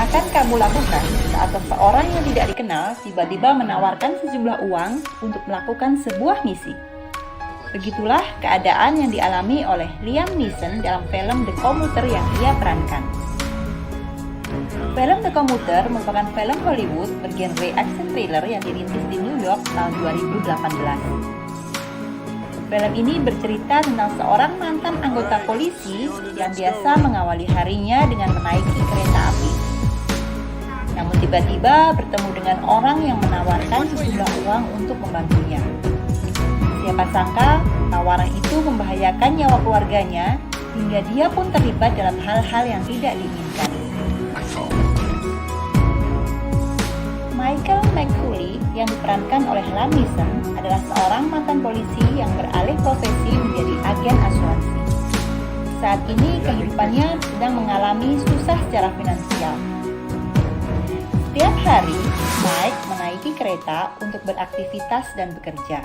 akan kamu lakukan saat seseorang yang tidak dikenal tiba-tiba menawarkan sejumlah uang untuk melakukan sebuah misi? Begitulah keadaan yang dialami oleh Liam Neeson dalam film The Commuter yang ia perankan. Film The Commuter merupakan film Hollywood bergenre action thriller yang dirintis di New York tahun 2018. Film ini bercerita tentang seorang mantan anggota polisi yang biasa mengawali harinya dengan menaiki kereta api. Namun tiba-tiba bertemu dengan orang yang menawarkan sejumlah uang untuk membantunya. Siapa sangka tawaran itu membahayakan nyawa keluarganya hingga dia pun terlibat dalam hal-hal yang tidak diinginkan. Michael McCully yang diperankan oleh Liam Neeson adalah seorang mantan polisi yang beralih profesi menjadi agen asuransi. Saat ini kehidupannya sedang mengalami susah secara finansial. Setiap hari, Mike menaiki kereta untuk beraktivitas dan bekerja.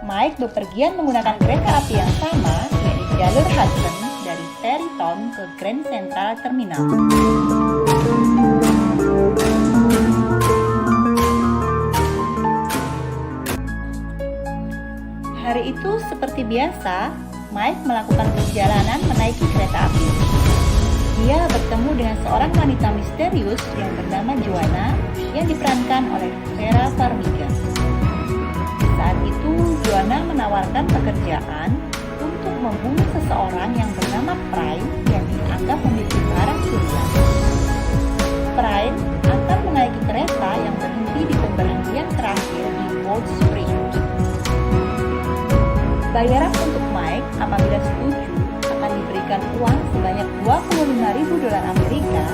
Mike bepergian menggunakan kereta api yang sama, yaitu jalur Hudson dari Tarrytown ke Grand Central Terminal. Hari itu seperti biasa, Mike melakukan perjalanan menaiki kereta api. Dia bertemu dengan seorang wanita misterius yang bernama Joanna yang diperankan oleh Vera Farmiga. Saat itu, Joanna menawarkan pekerjaan untuk membunuh seseorang yang bernama Prime yang dianggap memiliki barang curian. Prime akan menaiki kereta yang berhenti di pemberhentian terakhir di Cold Spring. Bayaran untuk Mike apabila setuju akan diberikan uang sebanyak $25.000 Amerika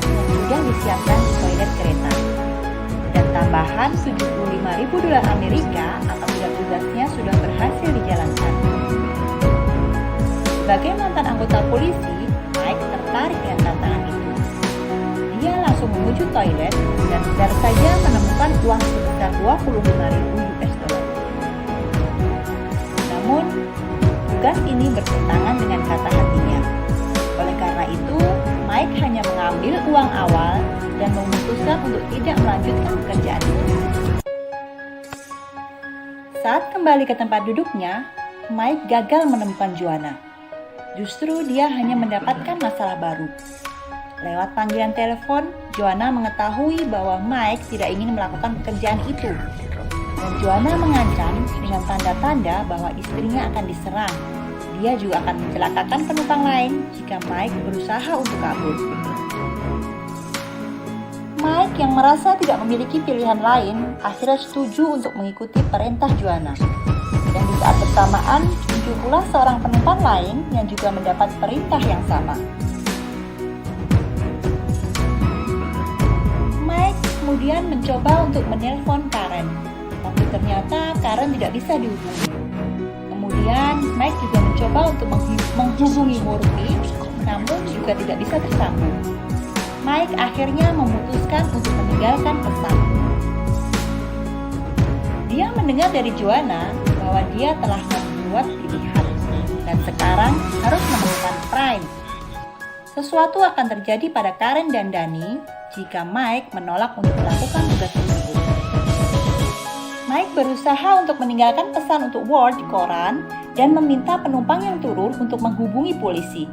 yang sudah disiapkan di toilet kereta dan tambahan $75.000 Amerika apabila tugasnya sudah berhasil dijalankan. Sebagai mantan anggota polisi, Mike tertarik dengan tantangan itu. Dia langsung menuju toilet dan benar saja menemukan uang sebesar $25.000. Namun, tugas ini bertentangan dengan kata hatinya. Oleh karena itu, Mike hanya mengambil uang awal dan memutuskan untuk tidak melanjutkan pekerjaan itu. Saat kembali ke tempat duduknya, Mike gagal menemukan Joanna. Justru dia hanya mendapatkan masalah baru. Lewat panggilan telepon, Joanna mengetahui bahwa Mike tidak ingin melakukan pekerjaan itu. Dan Joanna mengancam dengan tanda-tanda bahwa istrinya akan diserang. Dia juga akan mencelakakan penumpang lain jika Mike berusaha untuk kabur. Mike yang merasa tidak memiliki pilihan lain akhirnya setuju untuk mengikuti perintah Joanna. Dan di saat bersamaan muncul pula seorang penumpang lain yang juga mendapat perintah yang sama. Mike kemudian mencoba untuk menelpon Karen. Tapi ternyata Karen tidak bisa dihubungi. Kemudian Mike juga mencoba untuk menghubungi Murphy, namun juga tidak bisa tersambung. Mike akhirnya memutuskan untuk meninggalkan pesan. Dia mendengar dari Joanna bahwa dia telah membuat pilihan dan sekarang harus menemukan Prime. Sesuatu akan terjadi pada Karen dan Danny jika Mike menolak untuk melakukan tugas tersebut. Mike berusaha untuk meninggalkan pesan untuk Ward di koran dan meminta penumpang yang turun untuk menghubungi polisi.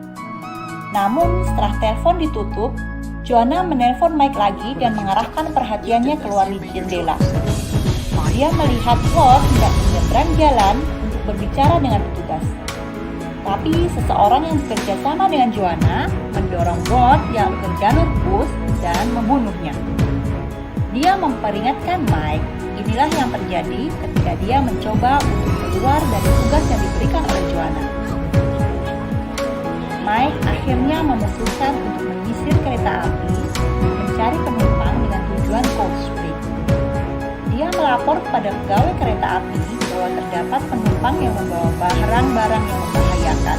Namun setelah telepon ditutup, Joanna menelpon Mike lagi dan mengarahkan perhatiannya keluar di jendela. Dia melihat Ward tidak menyeberang jalan untuk berbicara dengan petugas. Tapi seseorang yang bekerja sama dengan Joanna mendorong Ward yang ke jalur bus dan membunuhnya. Dia memperingatkan Mike. Inilah yang terjadi ketika dia mencoba untuk keluar dari tugas yang diberikan oleh Joanna. Mike akhirnya memutuskan untuk menyisir kereta api, mencari penumpang dengan tujuan Cold Spring. Dia melapor kepada pegawai kereta api bahwa terdapat penumpang yang membawa barang-barang yang membahayakan.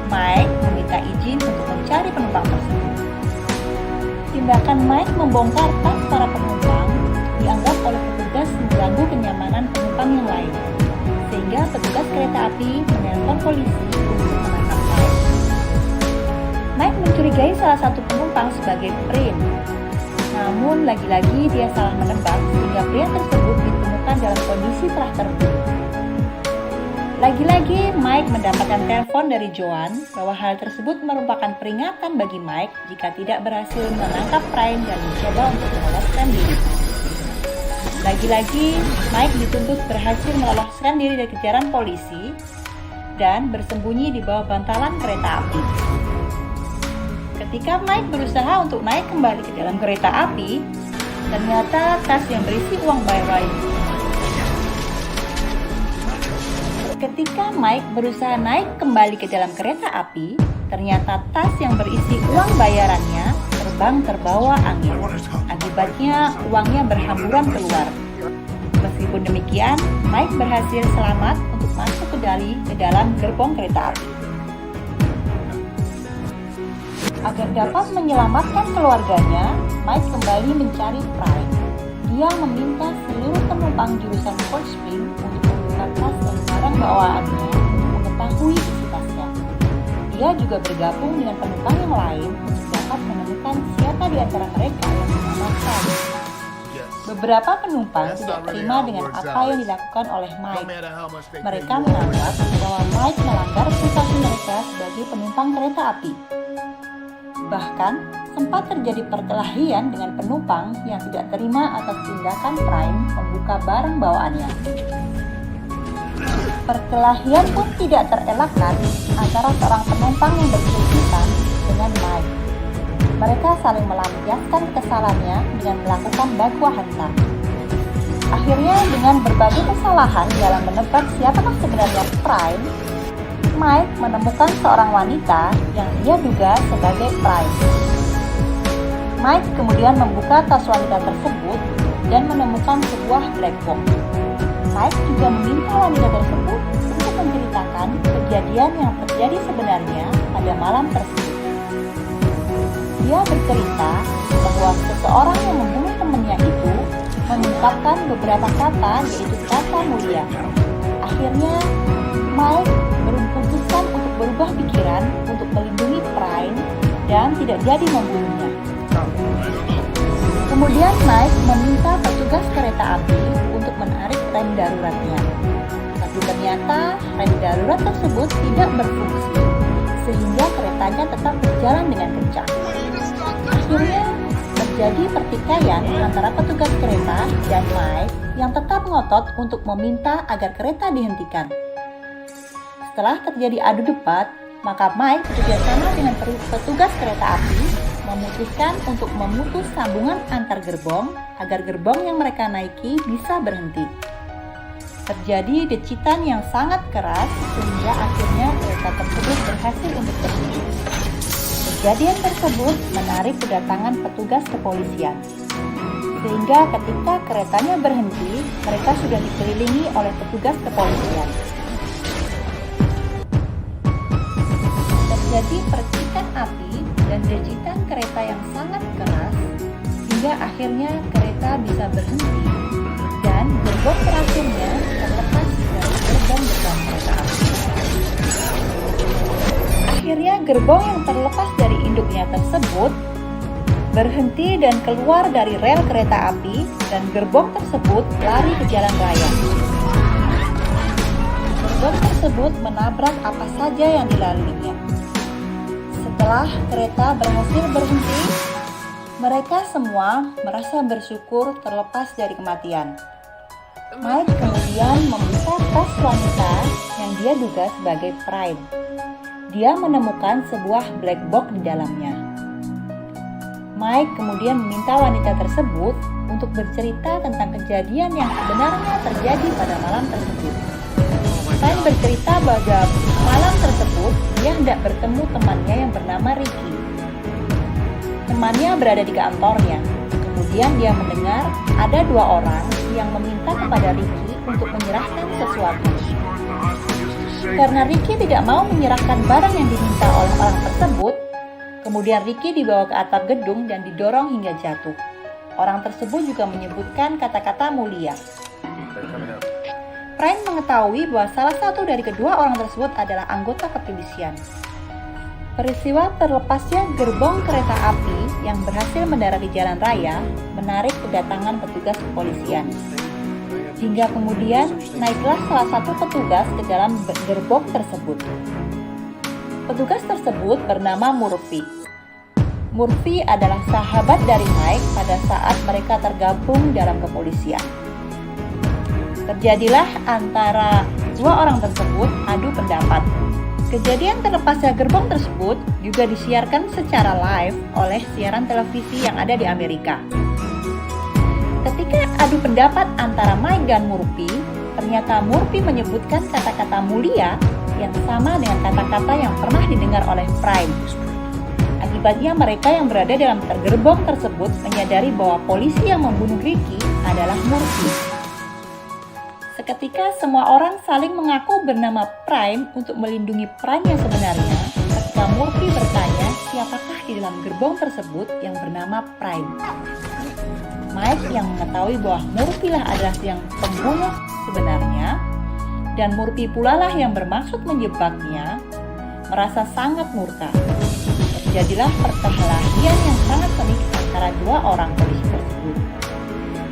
Mike meminta izin untuk mencari penumpang tersebut. Tindakan Mike membongkar tas para penumpang dianggap oleh petugas mengganggu kenyamanan penumpang yang lain, sehingga petugas kereta api menelpon polisi untuk menangkap Mike. Mike mencurigai salah satu penumpang penumpang sebagai Prince. Namun lagi-lagi dia salah menebak sehingga pria tersebut ditemukan dalam kondisi telah terbunuh. Lagi-lagi Mike mendapatkan telepon dari Joan bahwa hal tersebut merupakan peringatan bagi Mike jika tidak berhasil menangkap Prince dan mencoba untuk meloloskan diri. Lagi-lagi Mike dituntut berhasil meloloskan diri dari kejaran polisi dan bersembunyi di bawah bantalan kereta api. Ketika Mike berusaha untuk naik kembali ke dalam kereta api, ternyata tas yang berisi uang bayaran. Ketika Mike berusaha naik kembali ke dalam kereta api, ternyata tas yang berisi uang bayarannya terbang terbawa angin. Akibatnya uangnya berhamburan keluar. Meskipun demikian, Mike berhasil selamat untuk masuk ke dalam gerbong kereta api. Agar dapat menyelamatkan keluarganya, Mike kembali mencari Prime. Dia meminta seluruh penumpang jurusan Cold Spring untuk membuka tas dan barang bawaannya untuk mengetahui isi tasnya. Dia juga bergabung dengan penumpang yang lain untuk dapat menemukan siapa di antara mereka yang menyelamatkan. Beberapa penumpang tidak terima dengan apa yang dilakukan oleh Mike. Mereka menganggap bahwa Mike melanggar privasi mereka sebagai penumpang kereta api. Bahkan, sempat terjadi perkelahian dengan penumpang yang tidak terima atas tindakan Prime membuka barang bawaannya. Perkelahian pun tidak terelakkan antara seorang penumpang yang berkesulitan dengan Mike. Mereka saling melampiaskan kesalahannya dengan melakukan baku hantam. Akhirnya, dengan berbagai kesalahan dalam menebak siapakah sebenarnya Prime, Mike menemukan seorang wanita yang dia duga sebagai Prime. Mike kemudian membuka tas wanita tersebut dan menemukan sebuah black box. Mike juga meminta wanita tersebut untuk menceritakan kejadian yang terjadi sebenarnya pada malam tersebut. Dia bercerita bahwa seseorang yang membunuh temannya itu mengungkapkan beberapa kata, yaitu kata mulia. Akhirnya, Mike memutuskan untuk berubah pikiran untuk melindungi Prime dan tidak jadi membunuhnya. Kemudian Mike meminta petugas kereta api untuk menarik rem daruratnya. Tapi ternyata rem darurat tersebut tidak berfungsi, sehingga keretanya tetap berjalan dengan kencang. Akhirnya terjadi pertikaian antara petugas kereta dan Mike yang tetap ngotot untuk meminta agar kereta dihentikan. Setelah terjadi adu debat, maka Mike bekerjasama dengan petugas kereta api memutuskan untuk memutus sambungan antar gerbong agar gerbong yang mereka naiki bisa berhenti. Terjadi decitan yang sangat keras sehingga akhirnya kereta tersebut berhasil untuk berhenti. Kejadian tersebut menarik kedatangan petugas kepolisian. Sehingga ketika keretanya berhenti, mereka sudah dikelilingi oleh petugas kepolisian. Terjadi percikan api dan decitan kereta yang sangat keras hingga akhirnya kereta bisa berhenti dan gerbong terakhirnya terlepas dari gerbong depan kereta api. Akhirnya gerbong yang terlepas dari induknya tersebut berhenti dan keluar dari rel kereta api dan gerbong tersebut lari ke jalan raya. Gerbong tersebut menabrak apa saja yang dilaluinya. Setelah kereta berhasil berhenti, mereka semua merasa bersyukur terlepas dari kematian. Mike kemudian membuka tas wanita yang dia duga sebagai Prime. Dia menemukan sebuah black box di dalamnya. Mike kemudian meminta wanita tersebut untuk bercerita tentang kejadian yang sebenarnya terjadi pada malam tersebut. Prime bercerita bahwa malam tersebut dia hendak bertemu temannya yang bernama Ricky. Temannya berada di kantornya. Kemudian dia mendengar ada dua orang yang meminta kepada Ricky untuk menyerahkan sesuatu. Karena Ricky tidak mau menyerahkan barang yang diminta oleh orang tersebut, kemudian Ricky dibawa ke atap gedung dan didorong hingga jatuh. Orang tersebut juga menyebutkan kata-kata mulia. Prime mengetahui bahwa salah satu dari kedua orang tersebut adalah anggota kepolisian. Peristiwa terlepasnya gerbong kereta api yang berhasil mendarat di jalan raya menarik kedatangan petugas kepolisian. Hingga kemudian naiklah salah satu petugas ke dalam gerbong tersebut. Petugas tersebut bernama Murphy. Murphy adalah sahabat dari Mike pada saat mereka tergabung dalam kepolisian. Terjadilah antara dua orang tersebut adu pendapat. Kejadian terlepasnya gerbong tersebut juga disiarkan secara live oleh siaran televisi yang ada di Amerika. Ketika adu pendapat antara Mike dan Murphy, ternyata Murphy menyebutkan kata-kata mulia yang sama dengan kata-kata yang pernah didengar oleh Prime. Akibatnya mereka yang berada dalam gerbong tersebut menyadari bahwa polisi yang membunuh Ricky adalah Murphy. Seketika semua orang saling mengaku bernama Prime untuk melindungi Prime yang sebenarnya. Ketika Murphy bertanya siapakah di dalam gerbong tersebut yang bernama Prime. Mike yang mengetahui bahwa Murphy lah adalah yang pembunuh sebenarnya dan Murphy pula lah yang bermaksud menjebaknya, merasa sangat murka. Terjadilah perkelahian yang sangat sengit antara dua orang polisi tersebut.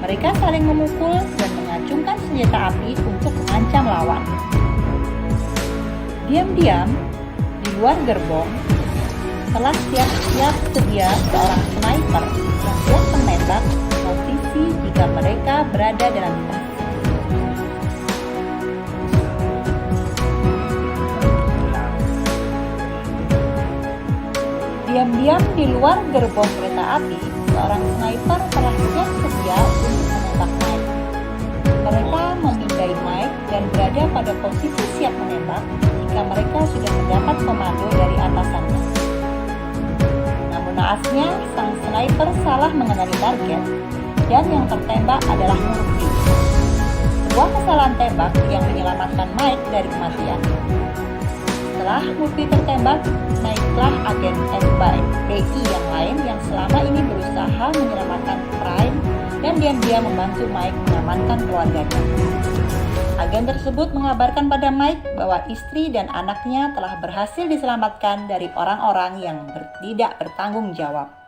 Mereka saling memukul dan mengacungkan senjata api untuk mengancam lawan. Diam-diam, di luar gerbong, telah siap-siap sedia seorang sniper yang siap menembak posisi jika mereka berada dalam tas. Diam-diam di luar gerbong kereta api, seorang sniper telah siap sedia untuk menembak Mike. Mereka memindai Mike dan berada pada posisi siap menembak jika mereka sudah mendapat komando dari atasannya. Namun naasnya, sang sniper salah mengenali target dan yang tertembak adalah Murphy. Sebuah kesalahan tembak yang menyelamatkan Mike dari kematian. Setelah Murphy tertembak, naiklah agen FBI yang lain yang selama ini berusaha menyelamatkan Prime dan diam-diam membantu Mike mengamankan keluarganya. Agen tersebut mengabarkan pada Mike bahwa istri dan anaknya telah berhasil diselamatkan dari orang-orang yang tidak bertanggung jawab.